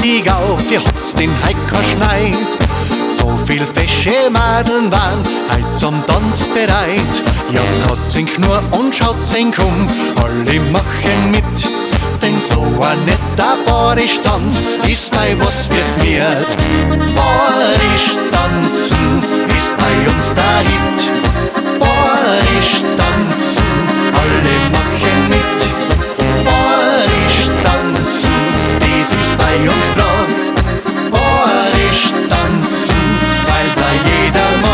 richtig auf, ihr habt's den Heiko schneit. So viel fesche Madeln waren heut zum Tanz bereit. Ja, trotzdem nur und schaut's um, alle machen mit. Denn so ein netter Badisch-Tanz ist bei was fürs Gmiert. Badisch-Tanzen ist bei uns der Hit. Badisch-Tanzen, alle machen mit. Badisch-Tanzen, dies ist bei uns gefragt. Badisch-Tanzen, weil's auch jeder mag.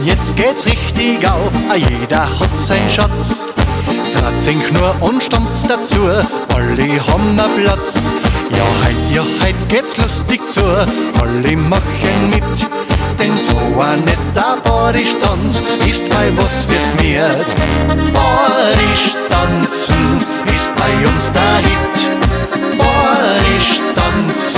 Jetzt geht's richtig auf, jeder hat seinen Schatz. Trotzdem nur und stammt's dazu, alle haben einen Platz. Ja, heut geht's lustig zu, alle machen mit. Denn so ein netter Badisch-Tanz ist bei was fürs Gmiert. Badisch-Tanzen ist bei uns der Hit. Badisch-Tanzen